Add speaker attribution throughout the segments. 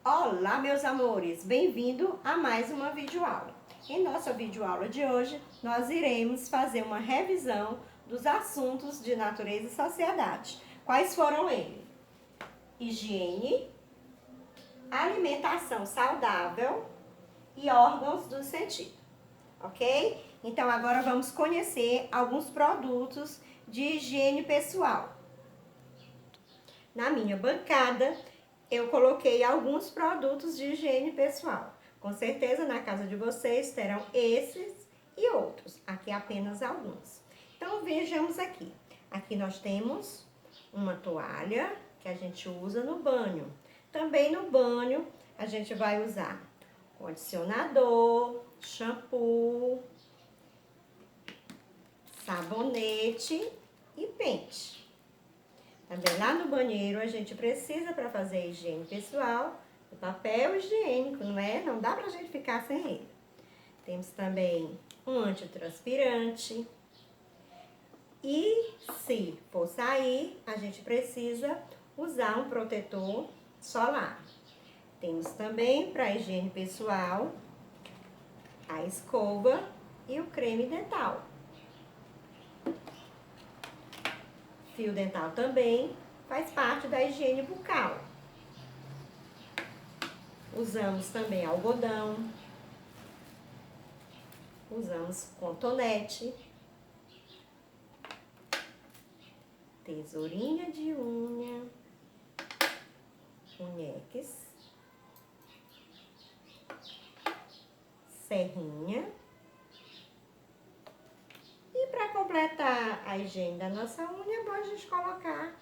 Speaker 1: Olá, meus amores! Bem-vindo a mais uma videoaula. Em nossa videoaula de hoje, nós iremos fazer uma revisão dos assuntos de natureza e sociedade. Quais foram eles? Higiene, alimentação saudável e órgãos do sentido, ok? Então, agora vamos conhecer alguns produtos de higiene pessoal. Na minha bancada, eu coloquei alguns produtos de higiene pessoal. Com certeza, na casa de vocês terão esses e outros. Aqui apenas alguns. Então, vejamos aqui. Aqui nós temos uma toalha que a gente usa no banho. Também no banho, a gente vai usar condicionador, shampoo, sabonete e pente. Também lá no banheiro a gente precisa, para fazer a higiene pessoal, o papel higiênico, não é? Não dá pra gente ficar sem ele. Temos também um antitranspirante. E se for sair, a gente precisa usar um protetor solar. Temos também para higiene pessoal a escova e o creme dental. Fio dental também faz parte da higiene bucal. Usamos também algodão, usamos cotonete, tesourinha de unha, unhex, serrinha. E para completar a higiene da nossa unha, é bom a gente colocar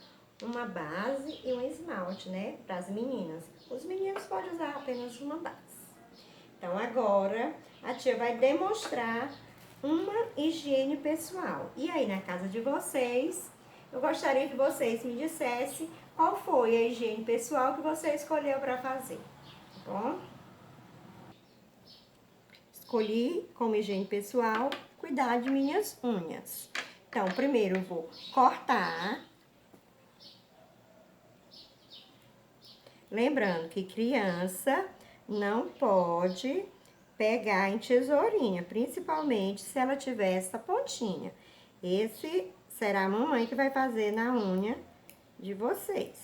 Speaker 1: uma base e um esmalte, né? Para as meninas. Os meninos podem usar apenas uma base. Então, agora, a tia vai demonstrar uma higiene pessoal. E aí, na casa de vocês, eu gostaria que vocês me dissessem qual foi a higiene pessoal que você escolheu para fazer, tá bom? Escolhi como higiene pessoal cuidar de minhas unhas. Então, primeiro eu vou cortar. Lembrando que criança não pode pegar em tesourinha, principalmente se ela tiver essa pontinha. Esse será a mamãe que vai fazer na unha de vocês,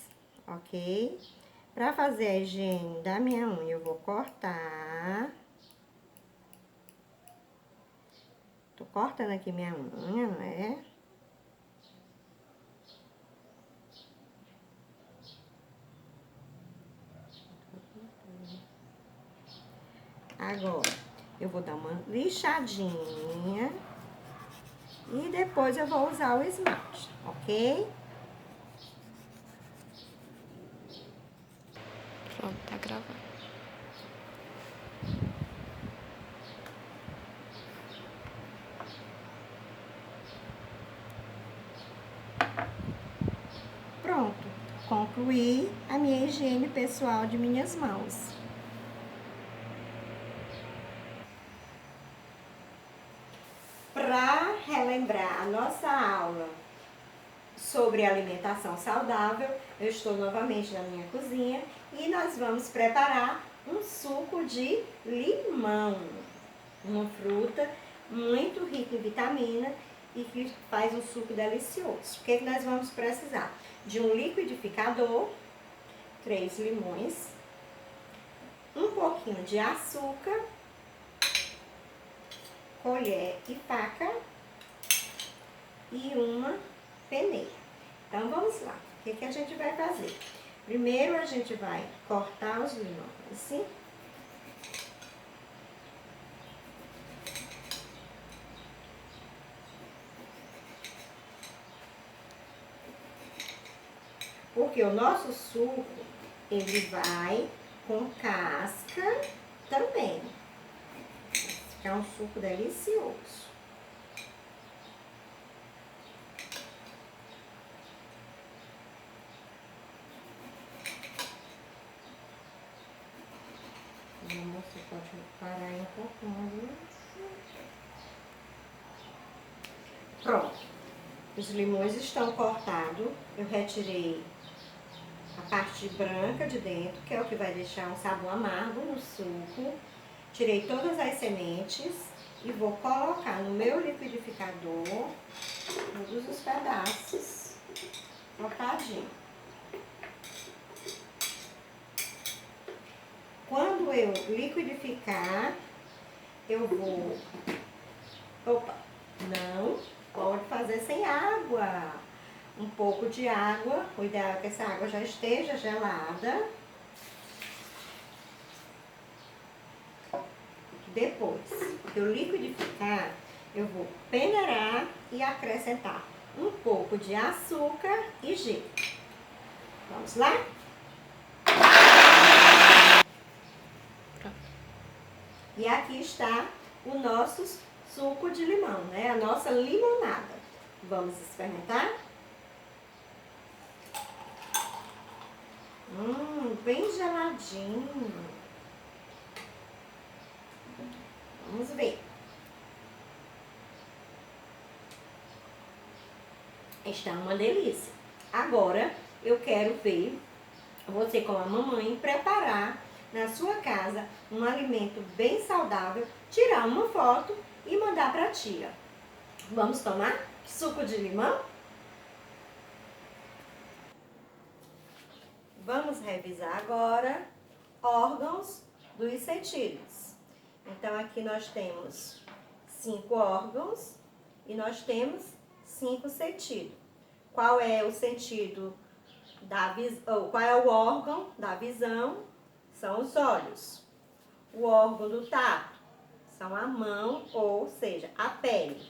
Speaker 1: ok? Para fazer a higiene da minha unha, eu vou cortar. Tô cortando aqui minha unha, não é? Agora, eu vou dar uma lixadinha e depois eu vou usar o esmalte, ok?
Speaker 2: Pronto, tá gravando.
Speaker 1: Pronto, concluí a minha higiene pessoal de minhas mãos. Para relembrar a nossa aula sobre alimentação saudável, eu estou novamente na minha cozinha e nós vamos preparar um suco de limão, uma fruta muito rica em vitamina e que faz um suco delicioso. O que nós vamos precisar? De um liquidificador, 3 limões, um pouquinho de açúcar, colher e faca e uma peneira. Então, vamos lá. O que a gente vai fazer? Primeiro, a gente vai cortar os limões, assim. Porque o nosso suco, ele vai com casca também. É um suco delicioso. Você pode parar aí um pouquinho. Pronto. Os limões estão cortados. Eu retirei a parte branca de dentro, que é o que vai deixar um sabor amargo no suco. Tirei todas as sementes e vou colocar no meu liquidificador todos os pedaços cortadinho. Quando eu liquidificar, eu vou... Opa! Não pode fazer sem água. Um pouco de água, o ideal é que essa água já esteja gelada. Depois que eu liquidificar, eu vou peneirar e acrescentar um pouco de açúcar e gelo. Vamos lá? E aqui está o nosso suco de limão, né? A nossa limonada. Vamos experimentar? Bem geladinho. Vamos ver. Está uma delícia. Agora, eu quero ver você com a mamãe preparar na sua casa um alimento bem saudável, tirar uma foto e mandar para a tia. Vamos tomar suco de limão? Vamos revisar agora órgãos dos sentidos. Então, aqui nós temos 5 órgãos e nós temos 5 sentidos. Qual é o sentido da visão? Qual é o órgão da visão? São os olhos. O órgão do tato são a mão, ou seja, a pele.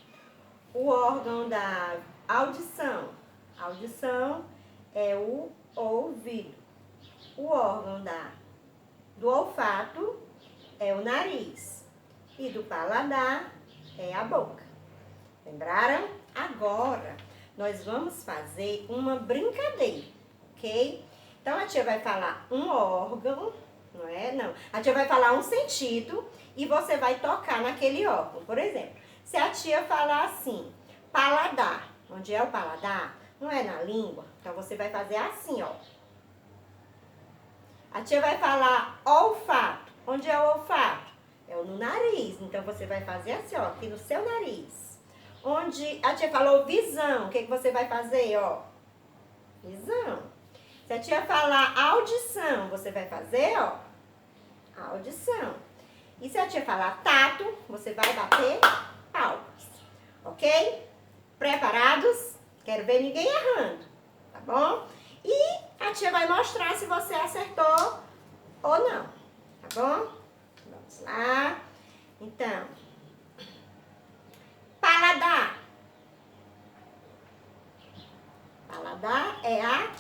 Speaker 1: O órgão da audição. A audição é o ouvido. O órgão do olfato é o nariz. E do paladar é a boca. Lembraram? Agora, nós vamos fazer uma brincadeira, ok? Então, a tia vai falar um órgão, não é? Não. A tia vai falar um sentido e você vai tocar naquele órgão. Por exemplo, se a tia falar assim, paladar. Onde é o paladar? Não é na língua. Então, você vai fazer assim, ó. A tia vai falar olfato. Onde é o olfato? É no nariz. Então, você vai fazer assim, ó, aqui no seu nariz. Onde a tia falou visão, o que você vai fazer, ó? Visão. Se a tia falar audição, você vai fazer, ó, audição. E se a tia falar tato, você vai bater palmas. Ok? Preparados? Quero ver ninguém errando, tá bom? E a tia vai mostrar se você acertou ou não, tá bom? Vamos lá. Então, paladar. Paladar é a...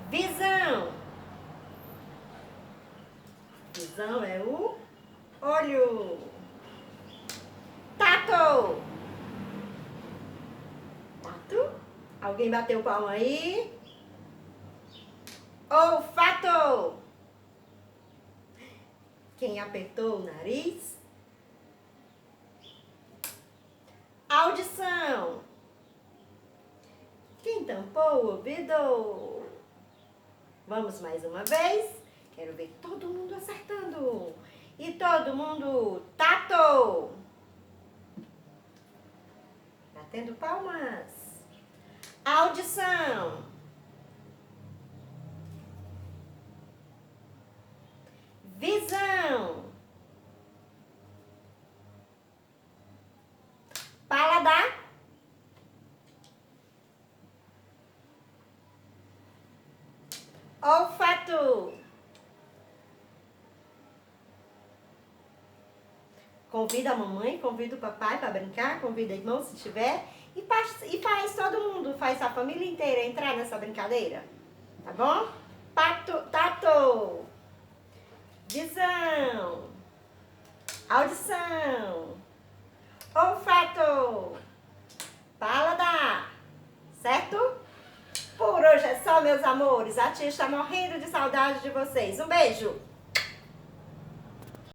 Speaker 1: Visão. Visão é o olho. Tato. Tato. Alguém bateu palma aí? Olfato. Quem apertou o nariz? Audição. Quem tampou o ouvido? Vamos mais uma vez? Quero ver todo mundo acertando. E todo mundo tato. Batendo palmas. Audição. Visão. Paladar. Olfato. Convida a mamãe, convida o papai para brincar, convida o irmão se tiver. E faz todo mundo, faz a família inteira entrar nessa brincadeira. Tá bom? Tato. Visão. Audição. Olfato. Paladar. Certo? Por hoje é só, meus amores. A tia está morrendo de saudade de vocês. Um beijo!